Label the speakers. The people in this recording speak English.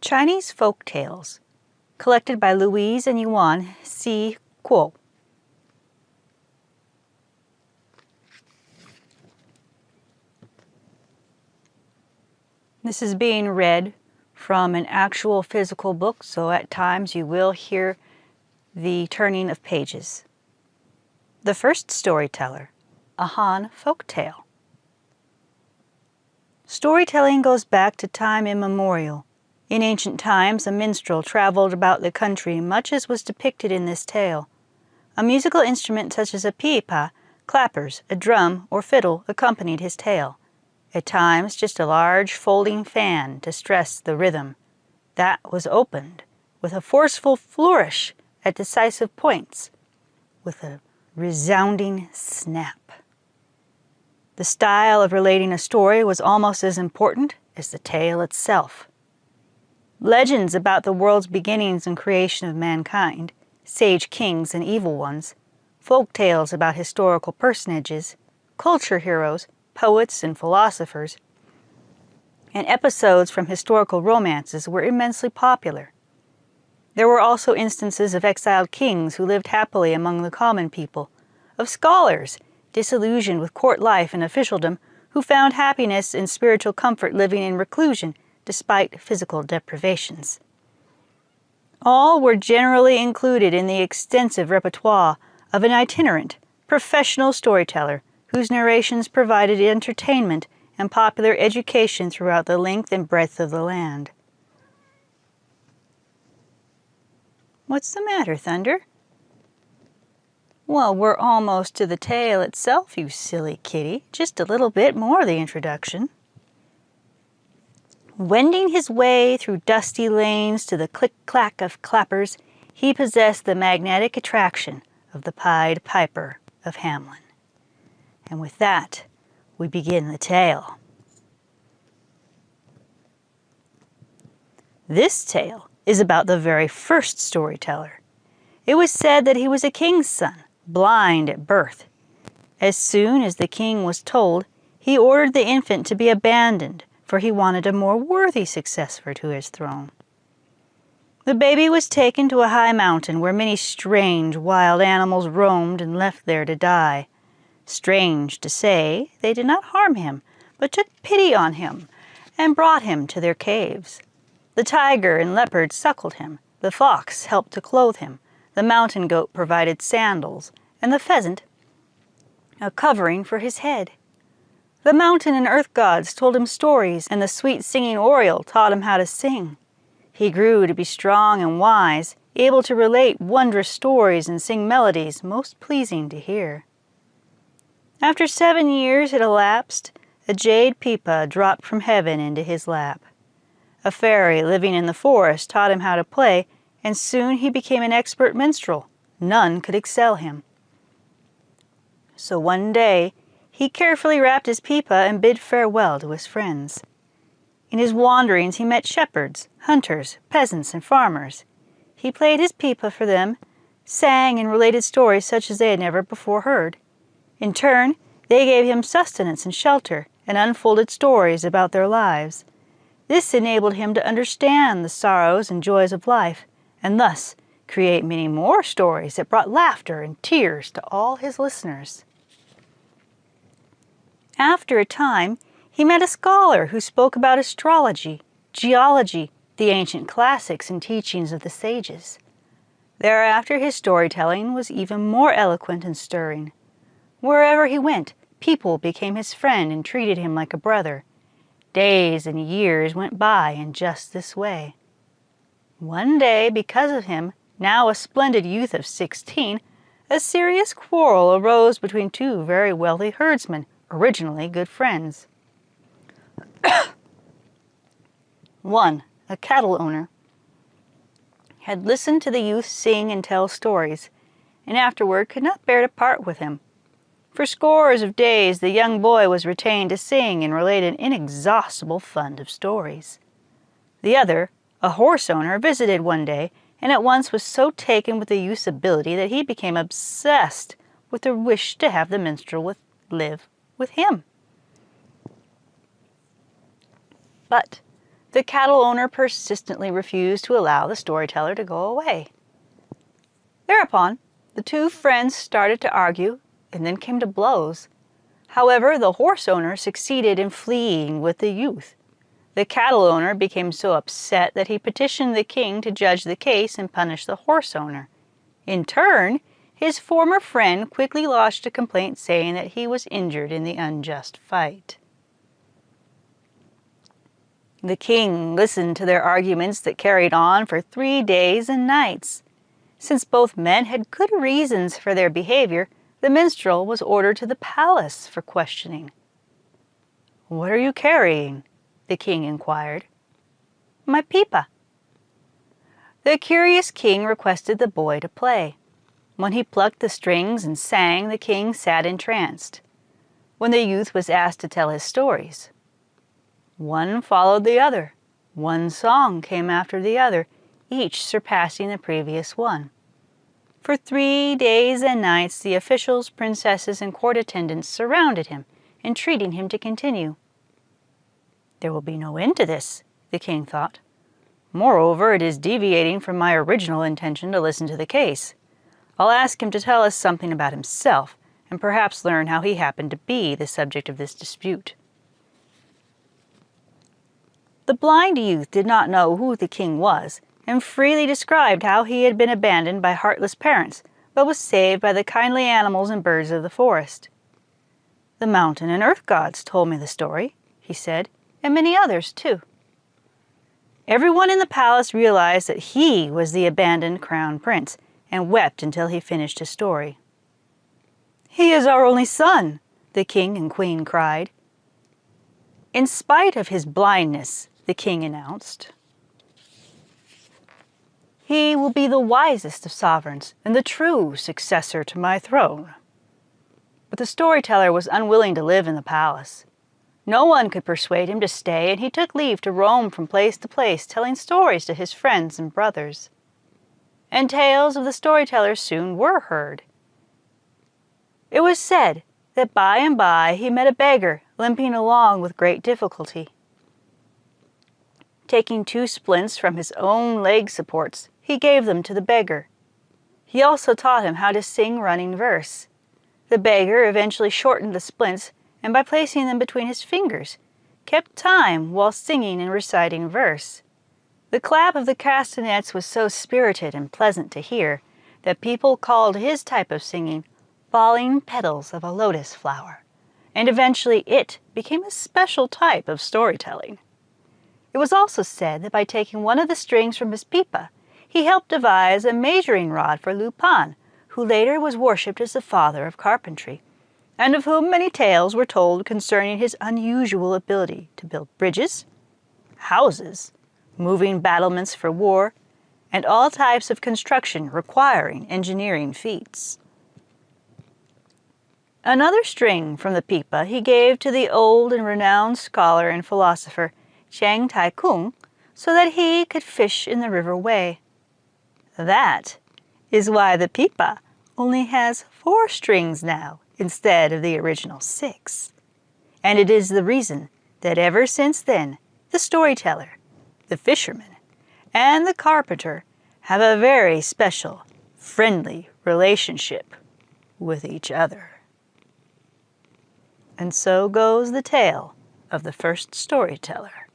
Speaker 1: Chinese Folk Tales, collected by Louise and Yuan, C. Kuo. This is being read from an actual physical book, so at times you will hear the turning of pages. The First Storyteller, a Han Folktale. Storytelling goes back to time immemorial. In ancient times, a minstrel traveled about the country much as was depicted in this tale. A musical instrument such as a pipa, clappers, a drum, or fiddle accompanied his tale. At times, just a large folding fan to stress the rhythm. That was opened with a forceful flourish at decisive points, with a resounding snap. The style of relating a story was almost as important as the tale itself. Legends about the world's beginnings and creation of mankind, sage kings and evil ones, folk tales about historical personages, culture heroes, poets and philosophers, and episodes from historical romances were immensely popular. There were also instances of exiled kings who lived happily among the common people, of scholars disillusioned with court life and officialdom who found happiness and spiritual comfort living in reclusion despite physical deprivations. All were generally included in the extensive repertoire of an itinerant, professional storyteller whose narrations provided entertainment and popular education throughout the length and breadth of the land. What's the matter, Thunder? Well, we're almost to the tale itself, you silly kitty. Just a little bit more of the introduction. Wending his way through dusty lanes to the click-clack of clappers, he possessed the magnetic attraction of the Pied Piper of Hamelin. And with that, we begin the tale. This tale is about the very first storyteller. It was said that he was a king's son, blind at birth. As soon as the king was told, he ordered the infant to be abandoned, for he wanted a more worthy successor to his throne. The baby was taken to a high mountain where many strange wild animals roamed and left there to die. Strange to say, they did not harm him, but took pity on him and brought him to their caves. The tiger and leopard suckled him, the fox helped to clothe him, the mountain goat provided sandals, and the pheasant a covering for his head. The mountain and earth gods told him stories, and the sweet-singing oriole taught him how to sing. He grew to be strong and wise, able to relate wondrous stories and sing melodies most pleasing to hear. After 7 years had elapsed, a jade pipa dropped from heaven into his lap. A fairy living in the forest taught him how to play, and soon he became an expert minstrel. None could excel him. So one day, he carefully wrapped his pipa and bid farewell to his friends. In his wanderings he met shepherds, hunters, peasants, and farmers. He played his pipa for them, sang and related stories such as they had never before heard. In turn, they gave him sustenance and shelter, and unfolded stories about their lives. This enabled him to understand the sorrows and joys of life, and thus create many more stories that brought laughter and tears to all his listeners. After a time, he met a scholar who spoke about astrology, geology, the ancient classics and teachings of the sages. Thereafter his storytelling was even more eloquent and stirring. Wherever he went, people became his friend and treated him like a brother. Days and years went by in just this way. One day, because of him, now a splendid youth of 16, a serious quarrel arose between two very wealthy herdsmen, originally good friends. One, a cattle owner, had listened to the youth sing and tell stories, and afterward could not bear to part with him. For scores of days the young boy was retained to sing and relate an inexhaustible fund of stories. The other, a horse owner, visited one day, and at once was so taken with the youth's ability that he became obsessed with the wish to have the minstrel live with him. But The cattle owner persistently refused to allow the storyteller to go away. Thereupon, the two friends started to argue and then came to blows. However, the horse owner succeeded in fleeing with the youth. The cattle owner became so upset that he petitioned the king to judge the case and punish the horse owner. In turn, his former friend quickly lodged a complaint saying that he was injured in the unjust fight. The king listened to their arguments that carried on for 3 days and nights. Since both men had good reasons for their behavior, the minstrel was ordered to the palace for questioning. "What are you carrying?" the king inquired. "My pipa." The curious king requested the boy to play. When he plucked the strings and sang, the king sat entranced. When the youth was asked to tell his stories, one followed the other. One song came after the other, each surpassing the previous one. For 3 days and nights, the officials, princesses, and court attendants surrounded him, entreating him to continue. There will be no end to this, the king thought. Moreover, it is deviating from my original intention to listen to the case. I'll ask him to tell us something about himself, and perhaps learn how he happened to be the subject of this dispute. The blind youth did not know who the king was, and freely described how he had been abandoned by heartless parents, but was saved by the kindly animals and birds of the forest. "The mountain and earth gods told me the story," he said, "and many others, too." Everyone in the palace realized that he was the abandoned crown prince, and wept until he finished his story. "He is our only son," the king and queen cried. "In spite of his blindness," the king announced, "he will be the wisest of sovereigns and the true successor to my throne." But the storyteller was unwilling to live in the palace. No one could persuade him to stay, and he took leave to roam from place to place, telling stories to his friends and brothers. And tales of the storyteller soon were heard. It was said that by and by he met a beggar limping along with great difficulty. Taking 2 splints from his own leg supports, he gave them to the beggar. He also taught him how to sing running verse. The beggar eventually shortened the splints, and by placing them between his fingers, kept time while singing and reciting verse. The clap of the castanets was so spirited and pleasant to hear that people called his type of singing falling petals of a lotus flower, and eventually it became a special type of storytelling. It was also said that by taking one of the strings from his pipa, he helped devise a measuring rod for Lupan, who later was worshipped as the father of carpentry, and of whom many tales were told concerning his unusual ability to build bridges, houses, moving battlements for war, and all types of construction requiring engineering feats. Another string from the pipa he gave to the old and renowned scholar and philosopher Chiang Tai-kung so that he could fish in the River Wei. That is why the pipa only has 4 strings now instead of the original 6. And it is the reason that ever since then, the storyteller, the fisherman, and the carpenter have a very special, friendly relationship with each other. And so goes the tale of the first storyteller.